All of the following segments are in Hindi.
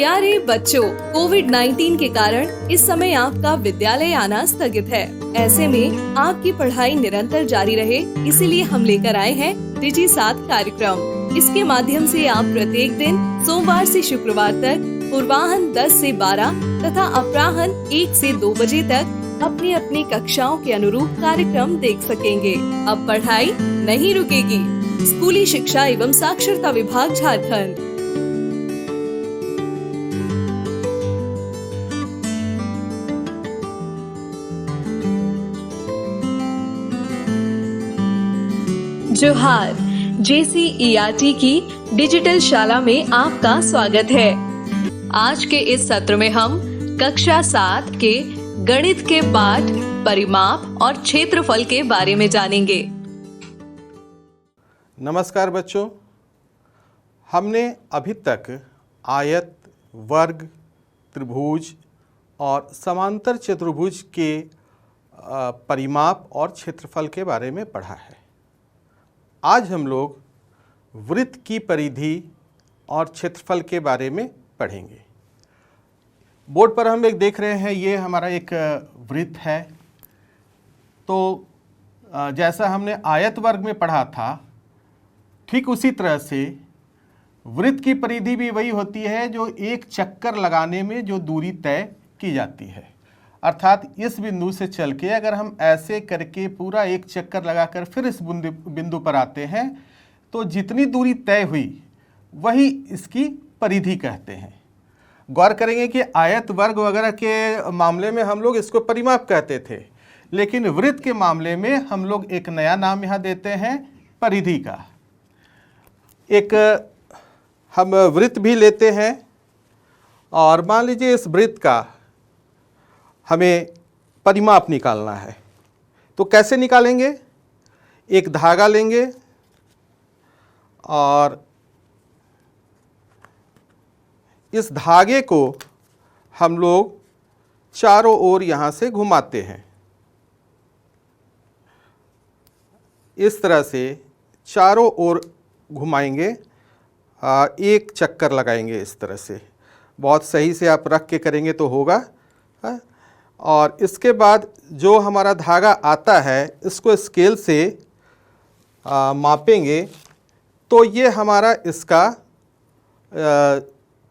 प्यारे बच्चों, कोविड-19 के कारण इस समय आपका विद्यालय आना स्थगित है। ऐसे में आपकी पढ़ाई निरंतर जारी रहे, इसीलिए हम लेकर आए हैं डिजी 7 कार्यक्रम। इसके माध्यम से आप प्रत्येक दिन सोमवार से शुक्रवार तक पूर्वाह्न 10 से 12 तथा अपराह्न 1 से 2 बजे तक अपनी अपनी कक्षाओं के अनुरूप कार्यक्रम देख सकेंगे। अब पढ़ाई नहीं रुकेगी। स्कूली शिक्षा एवं साक्षरता विभाग झारखंड। जोहार, JCERT की डिजिटल शाला में आपका स्वागत है। आज के इस सत्र में हम कक्षा 7 के गणित के पाठ परिमाप और क्षेत्रफल के बारे में जानेंगे। नमस्कार बच्चों, हमने अभी तक आयत, वर्ग, त्रिभुज और समांतर चतुर्भुज के परिमाप और क्षेत्रफल के बारे में पढ़ा है। आज हम लोग वृत्त की परिधि और क्षेत्रफल के बारे में पढ़ेंगे। बोर्ड पर हम एक देख रहे हैं, ये हमारा एक वृत्त है। तो जैसा हमने आयत वर्ग में पढ़ा था, ठीक उसी तरह से वृत्त की परिधि भी वही होती है जो एक चक्कर लगाने में जो दूरी तय की जाती है। अर्थात इस बिंदु से चल के अगर हम ऐसे करके पूरा एक चक्कर लगाकर फिर इस बिंदु पर आते हैं तो जितनी दूरी तय हुई वही इसकी परिधि कहते हैं। गौर करेंगे कि आयत, वर्ग वगैरह के मामले में हम लोग इसको परिमाप कहते थे, लेकिन वृत्त के मामले में हम लोग एक नया नाम यहाँ देते हैं, परिधि का। एक हम वृत्त भी लेते हैं और मान लीजिए इस वृत्त का हमें परिमाप निकालना है, तो कैसे निकालेंगे? एक धागा लेंगे और इस धागे को हम लोग चारों ओर यहाँ से घुमाते हैं। इस तरह से चारों ओर घुमाएंगे, एक चक्कर लगाएंगे इस तरह से। बहुत सही से आप रख के करेंगे तो होगा। और इसके बाद जो हमारा धागा आता है इसको स्केल से मापेंगे तो ये हमारा इसका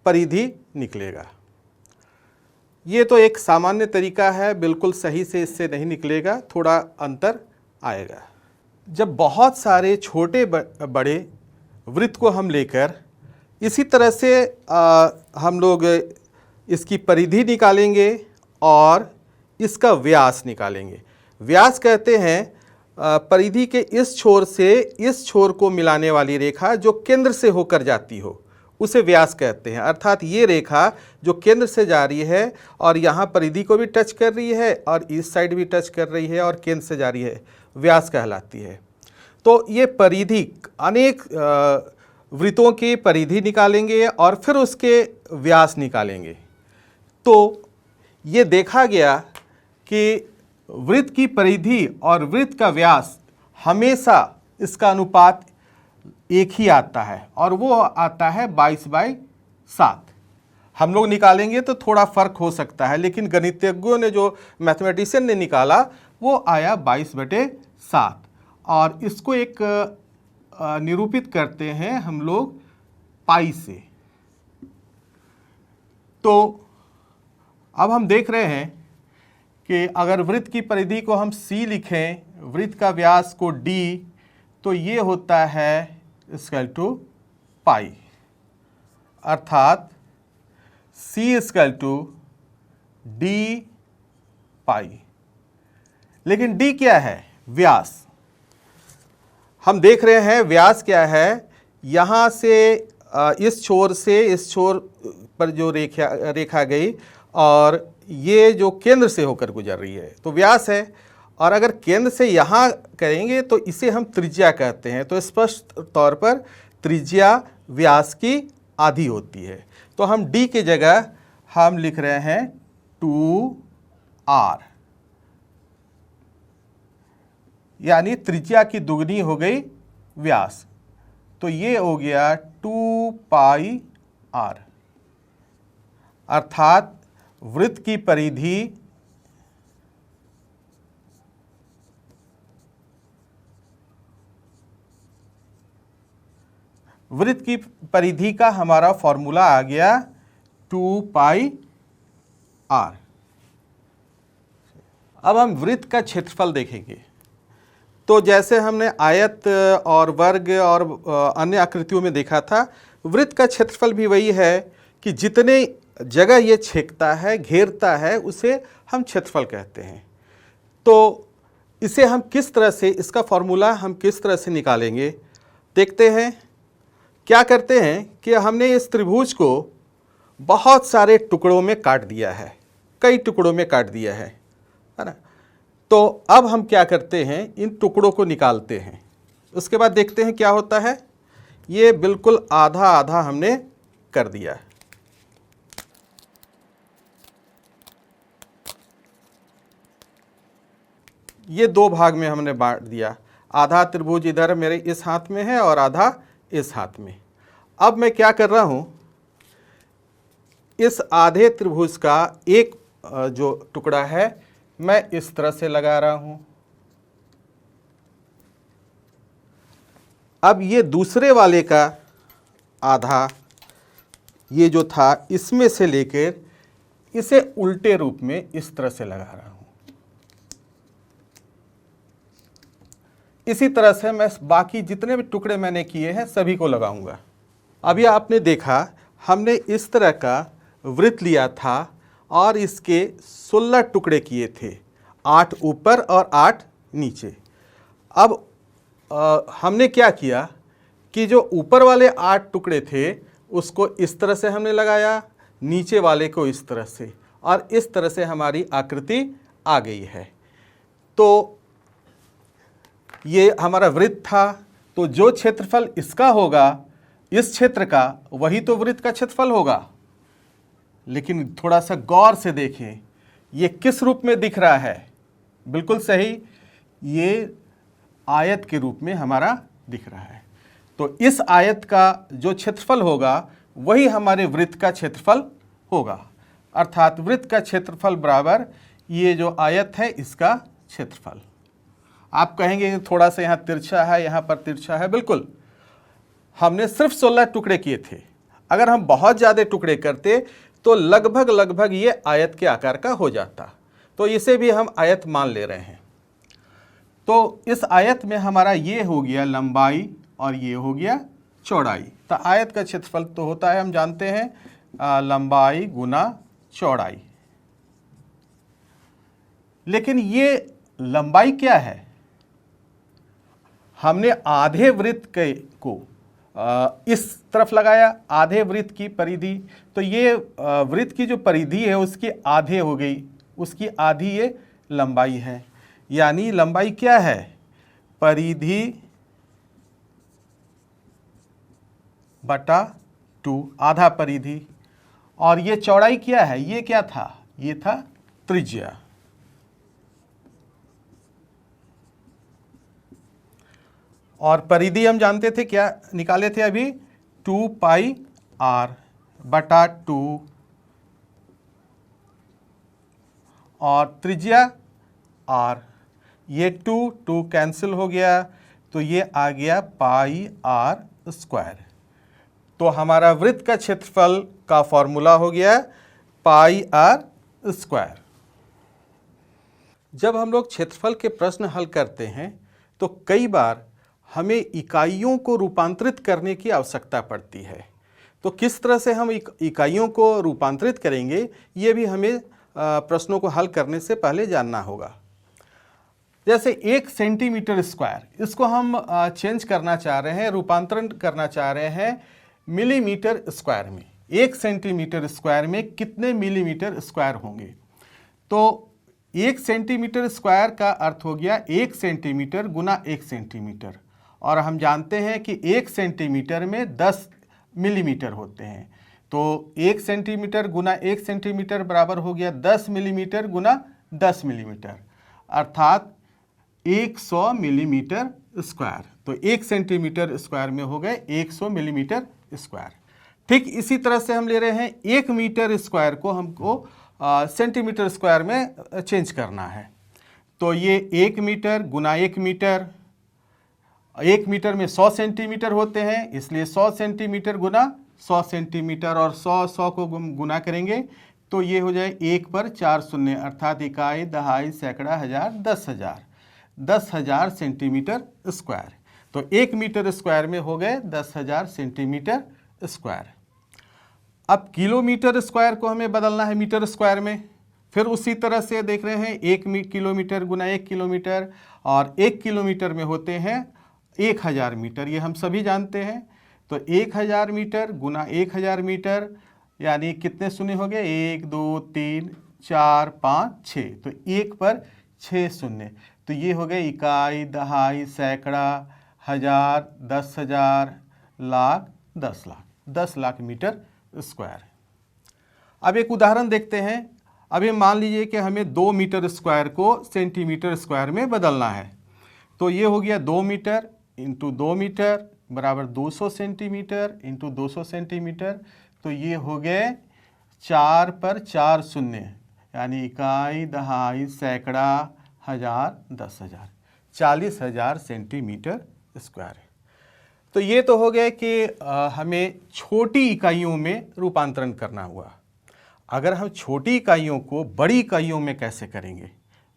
परिधि निकलेगा। ये तो एक सामान्य तरीका है, बिल्कुल सही से इससे नहीं निकलेगा, थोड़ा अंतर आएगा। जब बहुत सारे छोटे बड़े वृत्त को हम लेकर इसी तरह से हम लोग इसकी परिधि निकालेंगे और इसका व्यास निकालेंगे। व्यास कहते हैं परिधि के इस छोर से इस छोर को मिलाने वाली रेखा जो केंद्र से होकर जाती हो, उसे व्यास कहते हैं। अर्थात ये रेखा जो केंद्र से जा रही है और यहाँ परिधि को भी टच कर रही है और इस साइड भी टच कर रही है और केंद्र से जा रही है, व्यास कहलाती है। तो ये परिधि, अनेक वृत्तों की परिधि निकालेंगे और फिर उसके व्यास निकालेंगे। तो ये देखा गया कि वृत्त की परिधि और वृत्त का व्यास हमेशा इसका अनुपात एक ही आता है और वो आता है 22/7। हम लोग निकालेंगे तो थोड़ा फर्क हो सकता है, लेकिन गणितज्ञों ने, जो मैथमेटिशियन ने निकाला, वो आया 22/7। और इसको एक निरूपित करते हैं हम लोग पाई से। तो अब हम देख रहे हैं कि अगर वृत्त की परिधि को हम C लिखें, वृत्त का व्यास को D, तो ये होता है = पाई। अर्थात C = D पाई। लेकिन D क्या है? व्यास। हम देख रहे हैं व्यास क्या है। यहाँ से इस छोर से इस छोर पर जो रेखा गई और ये जो केंद्र से होकर गुजर रही है, तो व्यास है। और अगर केंद्र से यहाँ करेंगे तो इसे हम त्रिज्या कहते हैं। तो स्पष्ट तौर पर त्रिज्या व्यास की आधी होती है। तो हम D की जगह हम लिख रहे हैं 2r, यानी त्रिज्या की दुगनी हो गई व्यास। तो ये हो गया 2 पाई r। अर्थात वृत्त की परिधि का हमारा फॉर्मूला आ गया 2πr। अब हम वृत्त का क्षेत्रफल देखेंगे। तो जैसे हमने आयत और वर्ग और अन्य आकृतियों में देखा था, वृत्त का क्षेत्रफल भी वही है कि जितने जगह ये छेदता है, घेरता है, उसे हम क्षेत्रफल कहते हैं। तो इसे हम किस तरह से, इसका फॉर्मूला हम किस तरह से निकालेंगे, देखते हैं। क्या करते हैं कि हमने इस त्रिभुज को बहुत सारे टुकड़ों में काट दिया है, कई टुकड़ों में काट दिया है ना। तो अब हम क्या करते हैं, इन टुकड़ों को निकालते हैं। उसके बाद देखते हैं क्या होता है। ये बिल्कुल आधा आधा हमने कर दिया है। ये दो भाग में हमने बांट दिया। आधा त्रिभुज इधर मेरे इस हाथ में है और आधा इस हाथ में। अब मैं क्या कर रहा हूं, इस आधे त्रिभुज का एक जो टुकड़ा है मैं इस तरह से लगा रहा हूं। अब ये दूसरे वाले का आधा, ये जो था, इसमें से लेकर इसे उल्टे रूप में इस तरह से लगा रहा हूं। इसी तरह से मैं बाकी जितने भी टुकड़े मैंने किए हैं सभी को लगाऊंगा। अभी आपने देखा, हमने इस तरह का वृत्त लिया था और इसके 16 टुकड़े किए थे, 8 ऊपर और 8 नीचे। अब हमने क्या किया कि जो ऊपर वाले 8 टुकड़े थे उसको इस तरह से हमने लगाया, नीचे वाले को इस तरह से, और इस तरह से हमारी आकृति आ गई है। तो ये हमारा वृत्त था। तो जो क्षेत्रफल इसका होगा, इस क्षेत्र का, वही तो वृत्त का क्षेत्रफल होगा। लेकिन थोड़ा सा गौर से देखें, ये किस रूप में दिख रहा है। बिल्कुल सही, ये आयत के रूप में हमारा दिख रहा है। तो इस आयत का जो क्षेत्रफल होगा वही हमारे वृत्त का क्षेत्रफल होगा। अर्थात वृत्त का क्षेत्रफल बराबर ये जो आयत है इसका क्षेत्रफल। आप कहेंगे थोड़ा सा यहाँ तिरछा है, यहाँ पर तिरछा है। बिल्कुल, हमने सिर्फ 16 टुकड़े किए थे। अगर हम बहुत ज़्यादा टुकड़े करते तो लगभग ये आयत के आकार का हो जाता। तो इसे भी हम आयत मान ले रहे हैं। तो इस आयत में हमारा ये हो गया लंबाई और ये हो गया चौड़ाई। तो आयत का क्षेत्रफल तो होता है, हम जानते हैं, लंबाई गुना चौड़ाई। लेकिन ये लंबाई क्या है, हमने आधे वृत्त को इस तरफ लगाया, आधे वृत्त की परिधि। तो ये वृत्त की जो परिधि है उसकी आधे हो गई, उसकी आधी ये लंबाई है। यानी लंबाई क्या है, परिधि बटा 2, आधा परिधि। और ये चौड़ाई क्या है, ये क्या था, ये था त्रिज्या। और परिधि हम जानते थे, क्या निकाले थे अभी, 2πr बटा 2, और त्रिज्या r। ये 2 कैंसिल हो गया, तो ये आ गया πr²। तो हमारा वृत्त का क्षेत्रफल का फॉर्मूला हो गया πr²। जब हम लोग क्षेत्रफल के प्रश्न हल करते हैं तो कई बार हमें इकाइयों को रूपांतरित करने की आवश्यकता पड़ती है। तो किस तरह से हम इकाइयों को रूपांतरित करेंगे, ये भी हमें प्रश्नों को हल करने से पहले जानना होगा। जैसे 1 सेंटीमीटर स्क्वायर, इसको हम चेंज करना चाह रहे हैं, रूपांतरण करना चाह रहे हैं मिलीमीटर स्क्वायर में। 1 सेंटीमीटर स्क्वायर में कितने मिलीमीटर स्क्वायर होंगे। तो 1 सेंटीमीटर स्क्वायर का अर्थ हो गया 1 सेंटीमीटर गुना 1 सेंटीमीटर। और हम जानते हैं कि 1 सेंटीमीटर में 10 मिलीमीटर होते हैं। तो 1 सेंटीमीटर गुना 1 सेंटीमीटर बराबर हो गया 10 मिलीमीटर गुना 10 मिलीमीटर, अर्थात 100 मिलीमीटर स्क्वायर। तो 1 सेंटीमीटर स्क्वायर में हो गए 100 मिलीमीटर स्क्वायर। ठीक इसी तरह से हम ले रहे हैं 1 मीटर स्क्वायर को हमको सेंटीमीटर स्क्वायर में चेंज करना है। तो ये 1 मीटर गुना 1 मीटर, 1 मीटर में 100 सेंटीमीटर होते हैं, इसलिए 100 सेंटीमीटर गुना 100 सेंटीमीटर, और 100 को गुना करेंगे तो ये हो जाए 1 पर 4 शून्य, अर्थात इकाई, दहाई, सैकड़ा, हजार, 10,000, 10,000 सेंटीमीटर स्क्वायर। तो 1 मीटर स्क्वायर में हो गए 10,000 सेंटीमीटर स्क्वायर। अब किलोमीटर स्क्वायर को हमें बदलना है मीटर स्क्वायर में। फिर उसी तरह से देख रहे हैं 1 किलोमीटर गुना 1 किलोमीटर, और 1 किलोमीटर में होते हैं 1000 मीटर, ये हम सभी जानते हैं। तो 1000 मीटर गुना 1000 मीटर, यानी कितने शून्य हो गए, 1 2 3 4 5 6, तो 1 पर 6 शून्य। तो ये हो गए इकाई, दहाई, सैकड़ा, हजार, 10,000, लाख, 10 लाख, 10 लाख मीटर स्क्वायर। अब एक उदाहरण देखते हैं। अभी मान लीजिए कि हमें 2 मीटर स्क्वायर को सेंटीमीटर स्क्वायर में बदलना है। तो ये हो गया 2 मीटर इंटू 2 मीटर बराबर 200 सेंटीमीटर इंटू 200 सेंटीमीटर। तो ये हो गए 4 पर 4 शून्य, यानी इकाई, दहाई, सैकड़ा, हजार, 10,000, 40,000 सेंटीमीटर स्क्वायर। तो ये तो हो गए कि हमें छोटी इकाइयों में रूपांतरण करना हुआ। अगर हम छोटी इकाइयों को बड़ी इकाइयों में कैसे करेंगे,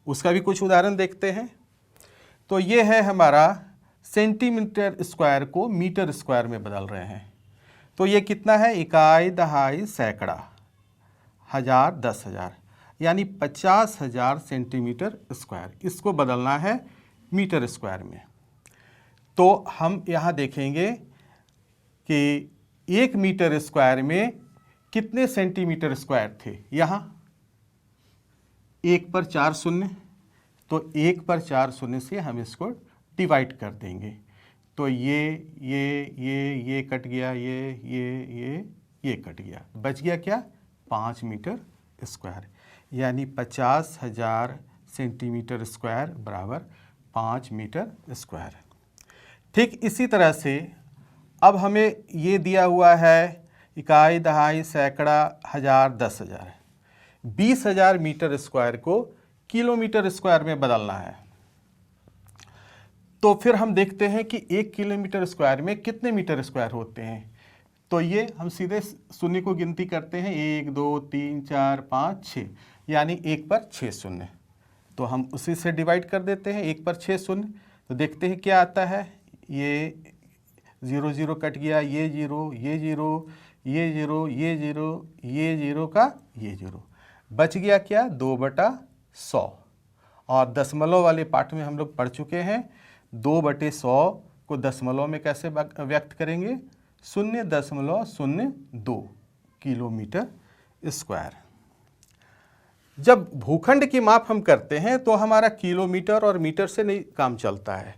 उसका भी कुछ उदाहरण देखते हैं। तो ये है हमारा सेंटीमीटर स्क्वायर को मीटर स्क्वायर में बदल रहे हैं। तो ये कितना है, इकाई, दहाई, सैकड़ा, हजार, 10,000, यानी 50,000 सेंटीमीटर स्क्वायर। इसको बदलना है मीटर स्क्वायर में। तो हम यहाँ देखेंगे कि 1 मीटर स्क्वायर में कितने सेंटीमीटर स्क्वायर थे। यहाँ 1 पर 4 शून्य, तो 1 पर 4 शून्य से हम इसको डिवाइड कर देंगे। तो ये कट गया, ये कट गया, बच गया क्या, 5 मीटर स्क्वायर, यानी 50,000 सेंटीमीटर स्क्वायर बराबर 5 मीटर स्क्वायर। ठीक इसी तरह से अब हमें ये दिया हुआ है इकाई, दहाई, सैकड़ा, हजार, 10,000, 20,000 मीटर स्क्वायर को किलोमीटर स्क्वायर में बदलना है। तो फिर हम देखते हैं कि 1 किलोमीटर स्क्वायर में कितने मीटर स्क्वायर होते हैं। तो ये हम सीधे शून्य को गिनती करते हैं, 1 2 3 4 5 6, यानी 1 पर 6 शून्य। तो हम उसी से डिवाइड कर देते हैं, 1 पर 6 शून्य। तो देखते हैं क्या आता है, ये 0 0 कट गया, ये 0, ये 0, ये 0, ये 0, ये 0 का ये 0, बच गया क्या, 2/100। और दशमलव वाले पाठ में हम लोग पढ़ चुके हैं, 2/100 को दशमलव में कैसे व्यक्त करेंगे, 0.02 किलोमीटर स्क्वायर। जब भूखंड की माप हम करते हैं तो हमारा किलोमीटर और मीटर से नहीं काम चलता है।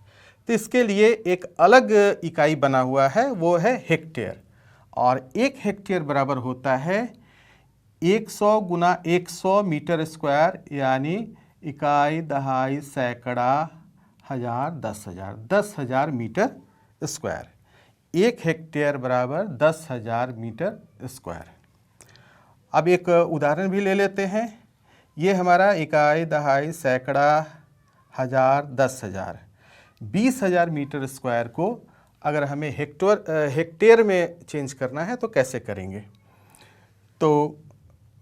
तो इसके लिए एक अलग इकाई बना हुआ है, वो है हेक्टेयर। और 1 हेक्टेयर बराबर होता है 100 गुना 100 मीटर स्क्वायर, यानी इकाई, दहाई, सैकड़ा, हजार, 10,000, 10,000 मीटर स्क्वायर। 1 हेक्टेयर बराबर 10,000 मीटर स्क्वायर। अब एक उदाहरण भी ले लेते हैं। ये हमारा इकाई, दहाई, सैकड़ा, हजार, 10,000, 20,000 मीटर स्क्वायर को अगर हमें हेक्टेयर में चेंज करना है तो कैसे करेंगे। तो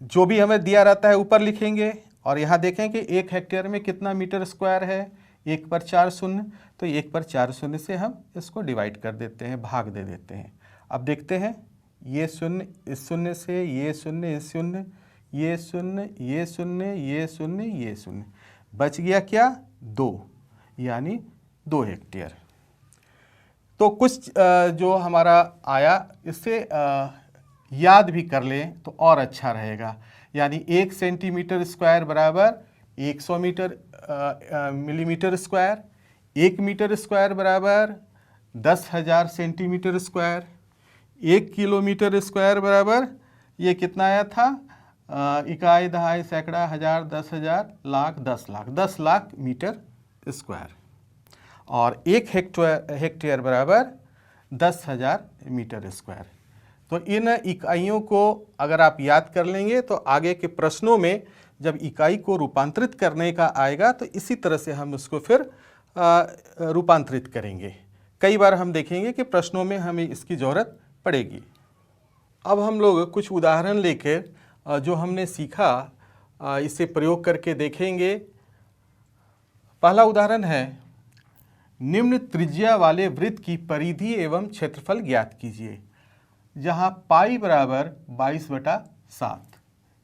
जो भी हमें दिया रहता है ऊपर लिखेंगे, और यहाँ देखें कि 1 हेक्टेयर में कितना मीटर स्क्वायर है, 1 पर 4 शून्य। तो 1 पर 4 शून्य से हम इसको डिवाइड कर देते हैं, भाग दे देते हैं। अब देखते हैं, ये शून्य इस शून्य से, ये शून्य इस शून्य, ये शून्य, ये शून्य, ये शून्य, ये शून्य, बच गया क्या, 2, यानी 2 हेक्टेयर। तो कुछ जो हमारा आया इससे याद भी कर लें तो और अच्छा रहेगा। यानी 1 सेंटीमीटर स्क्वायर बराबर 100 मिलीमीटर स्क्वायर, 1 मीटर स्क्वायर बराबर 10,000 सेंटीमीटर स्क्वायर, 1 किलोमीटर स्क्वायर बराबर ये कितना आया था, इकाई, दहाई, सैकड़ा, हजार, 10,000, लाख, 10 लाख, 10 लाख मीटर स्क्वायर। और 1 हेक्टेयर बराबर 10,000 मीटर स्क्वायर। तो इन इकाइयों को अगर आप याद कर लेंगे तो आगे के प्रश्नों में जब इकाई को रूपांतरित करने का आएगा तो इसी तरह से हम उसको फिर रूपांतरित करेंगे। कई बार हम देखेंगे कि प्रश्नों में हमें इसकी ज़रूरत पड़ेगी। अब हम लोग कुछ उदाहरण लेकर जो हमने सीखा इसे प्रयोग करके देखेंगे। पहला उदाहरण है, निम्न त्रिज्या वाले वृत्त की परिधि एवं क्षेत्रफल ज्ञात कीजिए, जहां पाई बराबर 22/7।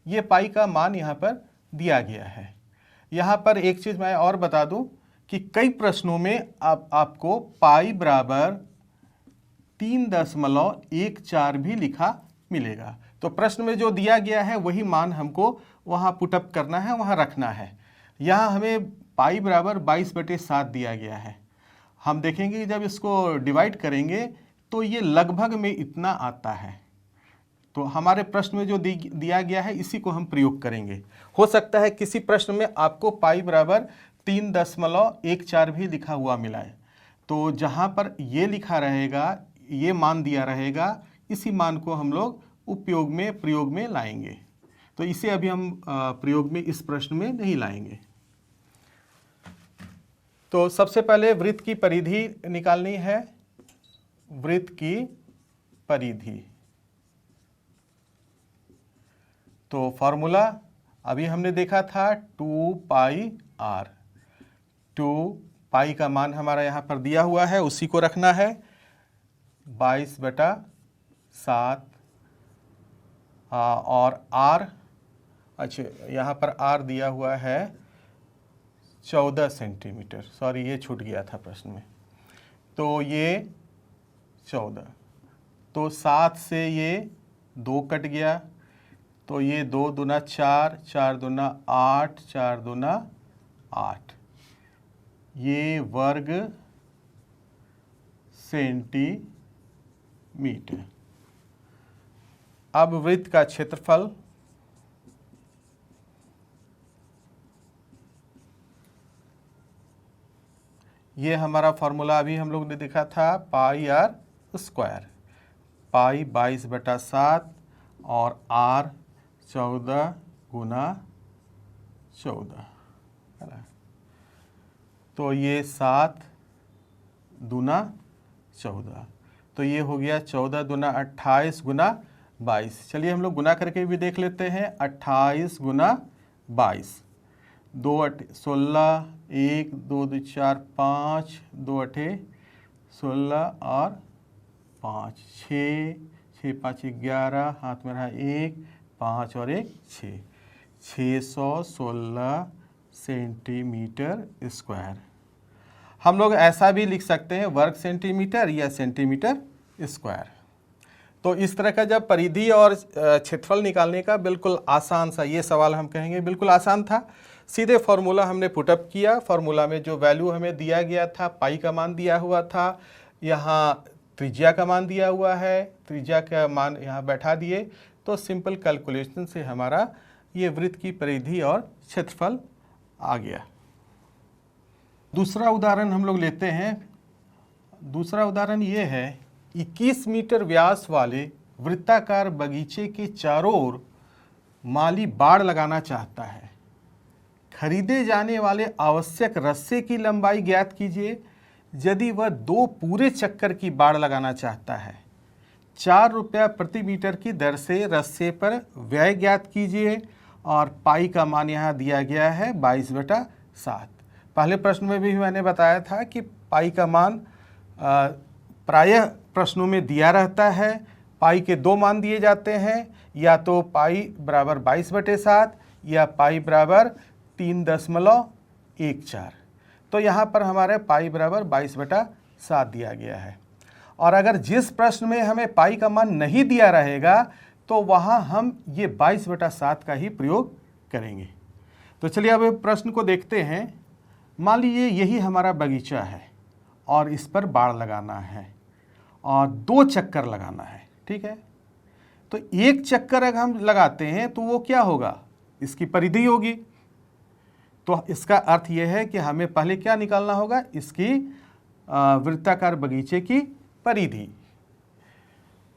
ये पाई का मान यहाँ पर दिया गया है। यहाँ पर एक चीज़ मैं और बता दूं कि कई प्रश्नों में आपको पाई बराबर 3.14 भी लिखा मिलेगा। तो प्रश्न में जो दिया गया है वही मान हमको वहाँ पुटअप करना है, वहाँ रखना है। यहाँ हमें पाई बराबर 22/7 दिया गया है। हम देखेंगे कि जब इसको डिवाइड करेंगे तो ये लगभग में इतना आता है। तो हमारे प्रश्न में जो दिया गया है इसी को हम प्रयोग करेंगे। हो सकता है किसी प्रश्न में आपको पाई बराबर 3.14 भी लिखा हुआ मिलाए, तो जहाँ पर ये लिखा रहेगा, ये मान दिया रहेगा, इसी मान को हम लोग प्रयोग में लाएंगे। तो इसे अभी हम प्रयोग में इस प्रश्न में नहीं लाएंगे। तो सबसे पहले वृत्त की परिधि निकालनी है। वृत्त की परिधि, तो फॉर्मूला अभी हमने देखा था 2πr। 2π का मान हमारा यहाँ पर दिया हुआ है, उसी को रखना है। 22/7 और r, अच्छा यहाँ पर r दिया हुआ है 14 सेंटीमीटर। सॉरी, ये छूट गया था प्रश्न में। तो ये 14, तो 7 से ये 2 कट गया, तो ये 2 दूना 4, 4 दूना 8, 4 दूना 8, ये वर्ग सेंटीमीटर। अब वृत्त का क्षेत्रफल, ये हमारा फॉर्मूला अभी हम लोग ने देखा था πr²। पाई 22/7 और r 14 गुना 14, है ना। तो ये 7 दूना 14, तो ये हो गया 14 दूना 28 गुना 22। चलिए हम लोग गुना करके भी देख लेते हैं। 28 गुना 22, 2 8 16, 1 2 2 4 5, 2 8 16 और 5, 6 6 5 11, हाथ में रहा 1, 5 और 1 6, 616 सेंटीमीटर स्क्वायर। हम लोग ऐसा भी लिख सकते हैं वर्ग सेंटीमीटर या सेंटीमीटर स्क्वायर। तो इस तरह का जब परिधि और क्षेत्रफल निकालने का बिल्कुल आसान सा ये सवाल हम कहेंगे बिल्कुल आसान था। सीधे फार्मूला हमने पुटअप किया। फार्मूला में जो वैल्यू हमें दिया गया था, पाई का मान दिया हुआ था, यहाँ त्रिज्या का मान दिया हुआ है, त्रिज्या का मान यहाँ बैठा दिए, तो सिंपल कैलकुलेशन से हमारा ये वृत्त की परिधि और क्षेत्रफल आ गया। दूसरा उदाहरण हम लोग लेते हैं। दूसरा उदाहरण ये है, 21 मीटर व्यास वाले वृत्ताकार बगीचे के चारों ओर माली बाड़ लगाना चाहता है। खरीदे जाने वाले आवश्यक रस्से की लंबाई ज्ञात कीजिए यदि वह 2 पूरे चक्कर की बाड़ लगाना चाहता है। 4 रुपया प्रति मीटर की दर से रस्से पर व्यय ज्ञात कीजिए और पाई का मान यहाँ दिया गया है 22/7। पहले प्रश्न में भी मैंने बताया था कि पाई का मान प्रायः प्रश्नों में दिया रहता है। पाई के 2 मान दिए जाते हैं, या तो पाई बराबर 22/7 या पाई बराबर 3.14। तो यहाँ पर हमारे पाई बराबर 22/7 दिया गया है। और अगर जिस प्रश्न में हमें पाई का मान नहीं दिया रहेगा तो वहाँ हम ये 22/7 का ही प्रयोग करेंगे। तो चलिए अब प्रश्न को देखते हैं। मान लीजिए यही हमारा बगीचा है और इस पर बाड़ लगाना है और 2 चक्कर लगाना है, ठीक है। तो 1 चक्कर अगर हम लगाते हैं तो वो क्या होगा, इसकी परिधि होगी। तो इसका अर्थ यह है कि हमें पहले क्या निकालना होगा, इसकी वृत्ताकार बगीचे की परिधि।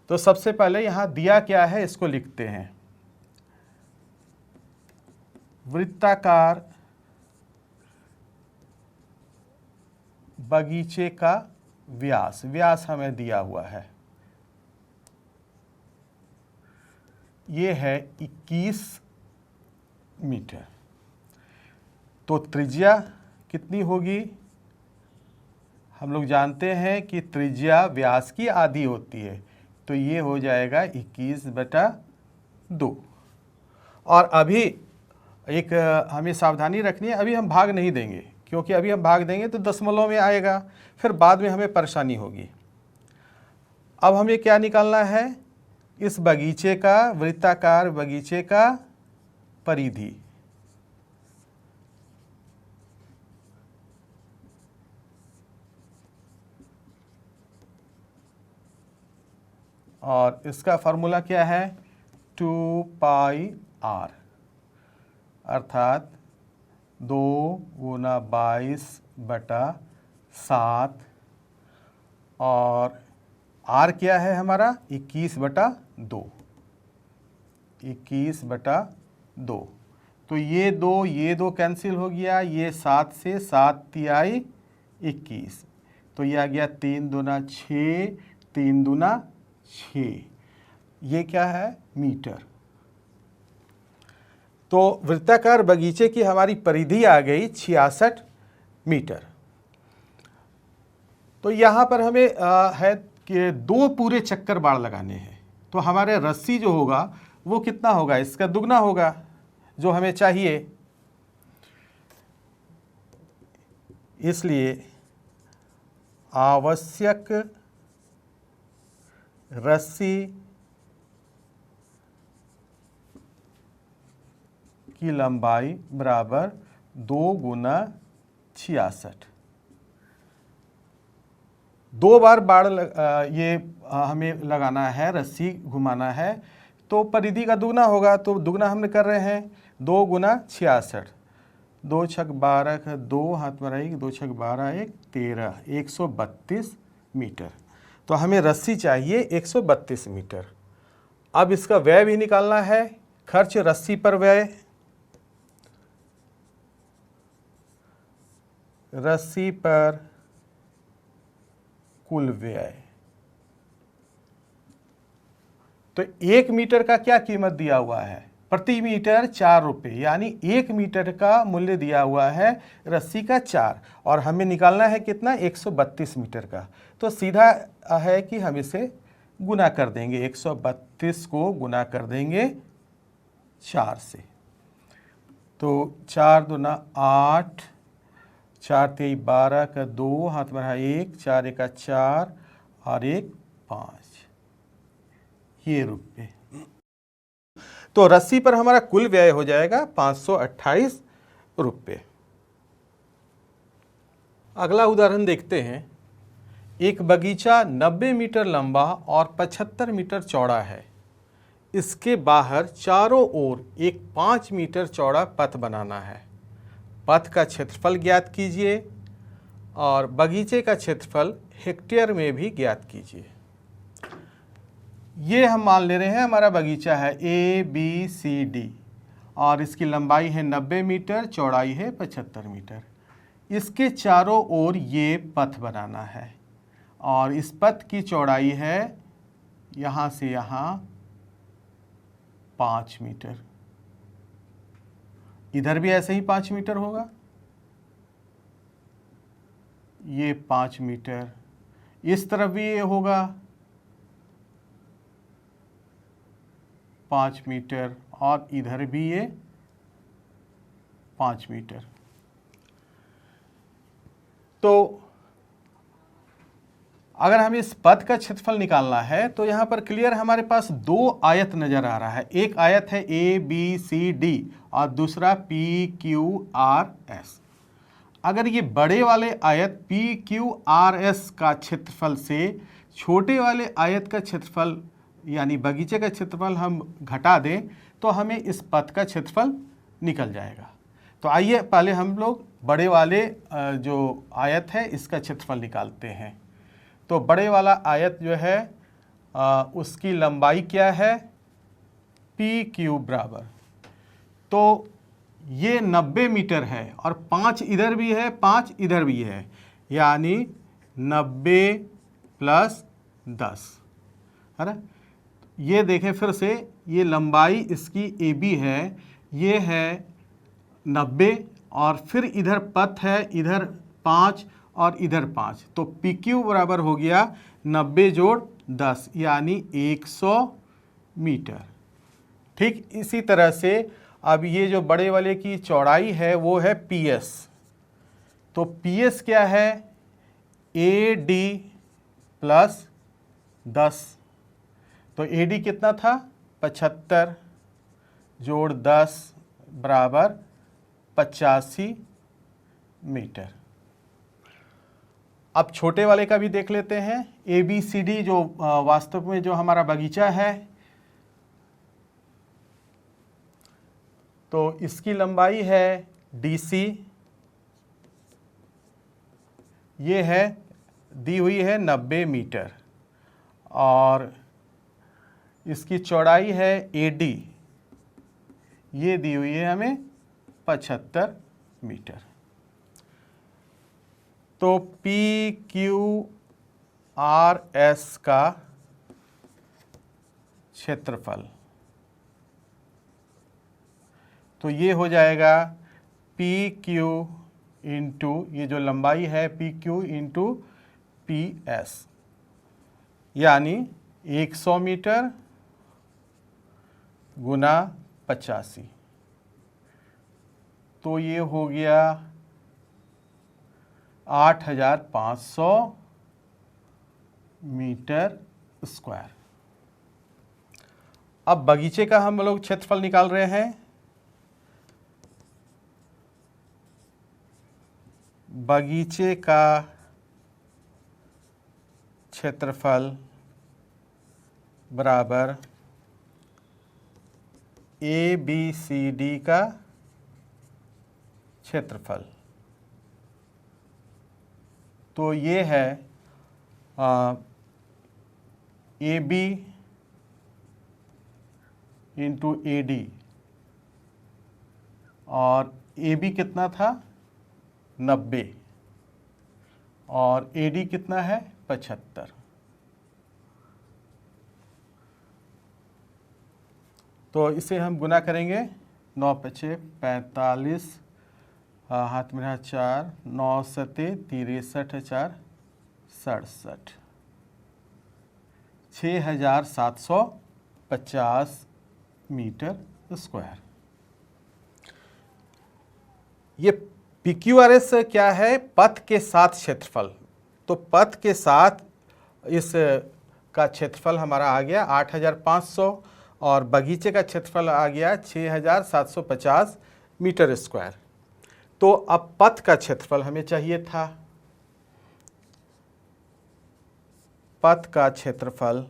तो सबसे पहले यहाँ दिया क्या है इसको लिखते हैं। वृत्ताकार बगीचे का व्यास, व्यास हमें दिया हुआ है, ये है 21 मीटर। तो त्रिज्या कितनी होगी? हम लोग जानते हैं कि त्रिज्या व्यास की आधी होती है, तो ये हो जाएगा 21/2। और अभी एक हमें सावधानी रखनी है, अभी हम भाग नहीं देंगे, क्योंकि अभी हम भाग देंगे तो दशमलव में आएगा, फिर बाद में हमें परेशानी होगी। अब हमें क्या निकालना है? इस बगीचे का, वृत्ताकार बगीचे का परिधि। और इसका फार्मूला क्या है? 2πr, अर्थात 2 × 22/7, और r क्या है हमारा? 21/2, 21/2। तो ये दो कैंसिल हो गया, ये 7 से 7 तिहाई 21, तो ये आ गया 3 दूना 6, 3 दूना 6, ये क्या है? मीटर। तो वृत्ताकार बगीचे की हमारी परिधि आ गई 66 मीटर। तो यहाँ पर हमें है कि 2 पूरे चक्कर बाड़ लगाने हैं, तो हमारे रस्सी जो होगा वो कितना होगा? इसका दुगना होगा जो हमें चाहिए। इसलिए आवश्यक रस्सी की लंबाई बराबर 2 × 66। 2 बार बाड़ ये हमें लगाना है, रस्सी घुमाना है, तो परिधि का दुगना होगा। तो दुगना हमने कर रहे हैं, 2 × 66, 2 छक 12 का 2 हाथ में रहेगी, 2 छक 12 1 13, 132 मीटर। तो हमें रस्सी चाहिए 132 मीटर। अब इसका व्यय भी निकालना है, खर्च रस्सी पर व्यय, रस्सी पर कुल व्यय। तो 1 मीटर का क्या कीमत दिया हुआ है? प्रति मीटर 4 रुपये, यानी 1 मीटर का मूल्य दिया हुआ है रस्सी का 4, और हमें निकालना है कितना? 132 मीटर का। तो सीधा है कि हम इसे गुना कर देंगे, 132 को गुना कर देंगे 4 से। तो 4 दूना 8, 4 तेई 12 का 2 हाथ में रहा 1, 4 1 4 और 1 5, ये रुपये। तो रस्सी पर हमारा कुल व्यय हो जाएगा 528 रुपये। अगला उदाहरण देखते हैं। एक बगीचा 90 मीटर लंबा और 75 मीटर चौड़ा है। इसके बाहर चारों ओर एक 5 मीटर चौड़ा पथ बनाना है। पथ का क्षेत्रफल ज्ञात कीजिए और बगीचे का क्षेत्रफल हेक्टेयर में भी ज्ञात कीजिए। ये हम मान ले रहे हैं हमारा बगीचा है ABCD, और इसकी लंबाई है 90 मीटर, चौड़ाई है 75 मीटर। इसके चारों ओर ये पथ बनाना है, और इस पथ की चौड़ाई है यहाँ से यहाँ 5 मीटर। इधर भी ऐसे ही 5 मीटर होगा, ये 5 मीटर, इस तरफ भी ये होगा 5 मीटर, और इधर भी ये 5 मीटर। तो अगर हमें इस पथ का क्षेत्रफल निकालना है तो यहाँ पर क्लियर हमारे पास 2 आयत नजर आ रहा है। एक आयत है ABCD और दूसरा PQRS। अगर ये बड़े वाले आयत PQRS का क्षेत्रफल से छोटे वाले आयत का क्षेत्रफल यानी बगीचे का क्षेत्रफल हम घटा दें तो हमें इस पथ का क्षेत्रफल निकल जाएगा। तो आइए पहले हम लोग बड़े वाले जो आयत है इसका क्षेत्रफल निकालते हैं। तो बड़े वाला आयत जो है उसकी लंबाई क्या है, पी क्यू बराबर, तो ये 90 मीटर है और 5 इधर भी है 5 इधर भी है, यानी 90 प्लस 10, है ना। ये देखें फिर से, ये लंबाई इसकी ए बी है, ये है 90 और फिर इधर पथ है, इधर 5 और इधर 5, तो पी क्यू बराबर हो गया 90 जोड़ 10 यानी 100 मीटर। ठीक इसी तरह से अब ये जो बड़े वाले की चौड़ाई है वो है पी एस, तो पी एस क्या है, ए डी प्लस 10, तो ए डी कितना था 75 जोड़ 10 बराबर 85 मीटर। अब छोटे वाले का भी देख लेते हैं, ए बी सी डी जो वास्तव में जो हमारा बगीचा है, तो इसकी लंबाई है डी सी, ये है दी हुई है 90 मीटर और इसकी चौड़ाई है ए डी, ये दी हुई है हमें 75 मीटर। तो पी क्यू आर एस का क्षेत्रफल, तो ये हो जाएगा पी क्यू इंटू ये जो लंबाई है P Q into P S, यानी 100 मीटर गुना 85, तो ये हो गया 8500 मीटर स्क्वायर। अब बगीचे का हम लोग क्षेत्रफल निकाल रहे हैं। बगीचे का क्षेत्रफल बराबर ए बी सी डी का क्षेत्रफल, तो ये है A B into A D, और ए बी कितना था 90 और ए डी कितना है 75, तो इसे हम गुना करेंगे 9 पचे 45, हाथ में रहा 4, 9 सते 63 4 67, 6750 मीटर स्क्वायर। ये पी क्यू आर एस क्या है, पथ के साथ क्षेत्रफल, तो पथ के साथ इस का क्षेत्रफल हमारा आ गया 8500 और बगीचे का क्षेत्रफल आ गया 6750 मीटर स्क्वायर। तो अब पथ का क्षेत्रफल हमें चाहिए था, पथ का क्षेत्रफल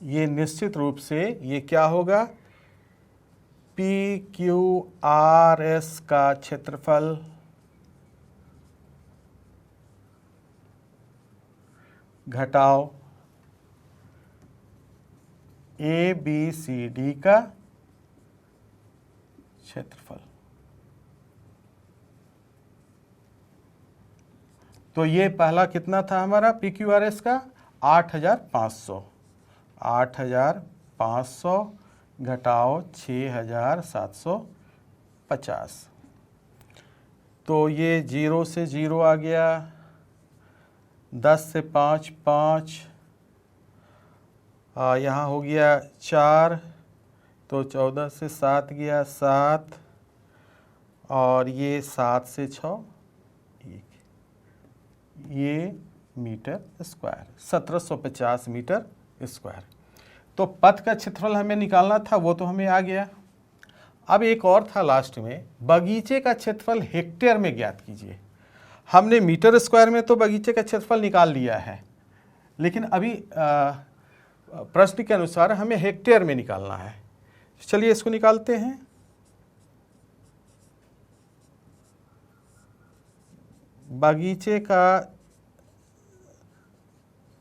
ये निश्चित रूप से ये क्या होगा, पी क्यू आर एस का क्षेत्रफल घटाओ ए बी सी डी का क्षेत्रफल। तो ये पहला कितना था हमारा पी क्यू आर एस का 8500, 8500 घटाओ 6750, तो ये 0 से 0 आ गया, 10 से 5 5, यहाँ हो गया 4, तो 14 से 7 गया 7, और ये 7 से 6 1, ये मीटर स्क्वायर 1750 मीटर स्क्वायर। तो पथ का क्षेत्रफल हमें निकालना था, वो तो हमें आ गया। अब एक और था लास्ट में, बगीचे का क्षेत्रफल हेक्टेयर में ज्ञात कीजिए। हमने मीटर स्क्वायर में तो बगीचे का क्षेत्रफल निकाल लिया है, लेकिन अभी प्रश्न के अनुसार हमें हेक्टेयर में निकालना है। चलिए इसको निकालते हैं। बगीचे का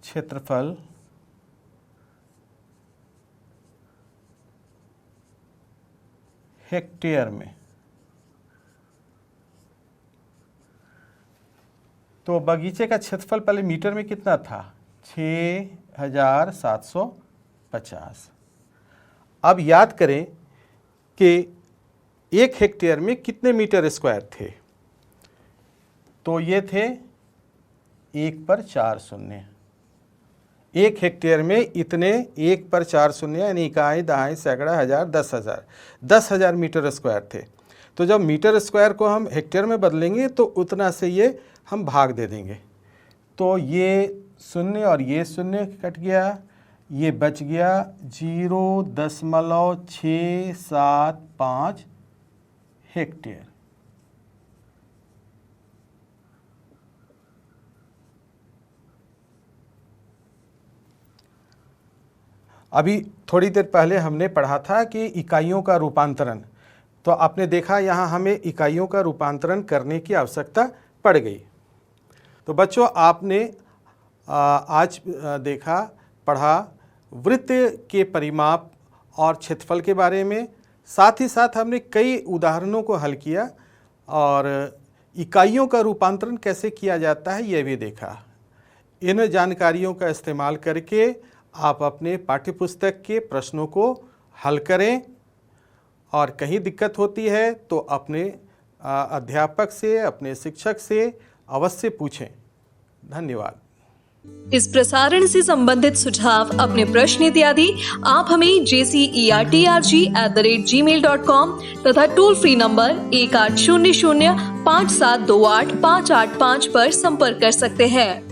क्षेत्रफल हेक्टेयर में, तो बगीचे का क्षेत्रफल पहले मीटर में कितना था? 6750। अब याद करें कि 1 हेक्टेयर में कितने मीटर स्क्वायर थे, तो ये थे 1 पर 4 शून्य। 1 हेक्टेयर में इतने 1 पर 4 शून्य यानी इकाई, दहाई, सैकड़ा, हजार, 10,000, 10,000 मीटर स्क्वायर थे। तो जब मीटर स्क्वायर को हम हेक्टेयर में बदलेंगे तो उतना से ये हम भाग दे देंगे, तो ये शून्य और ये शून्य कट गया, ये बच गया 0.675 हेक्टेयर। अभी थोड़ी देर पहले हमने पढ़ा था कि इकाइयों का रूपांतरण, तो आपने देखा यहाँ हमें इकाइयों का रूपांतरण करने की आवश्यकता पड़ गई। तो बच्चों, आपने आज देखा, पढ़ा वृत्त के परिमाप और क्षेत्रफल के बारे में, साथ ही साथ हमने कई उदाहरणों को हल किया और इकाइयों का रूपांतरण कैसे किया जाता है यह भी देखा। इन जानकारियों का इस्तेमाल करके आप अपने पाठ्यपुस्तक के प्रश्नों को हल करें और कहीं दिक्कत होती है तो अपने अध्यापक से, अपने शिक्षक से अवश्य पूछें। धन्यवाद। इस प्रसारण से संबंधित सुझाव, अपने प्रश्न इत्यादि आप हमें jcertrg@gmail.com तथा टोल फ्री नंबर 1800 5728 585 पर संपर्क कर सकते हैं।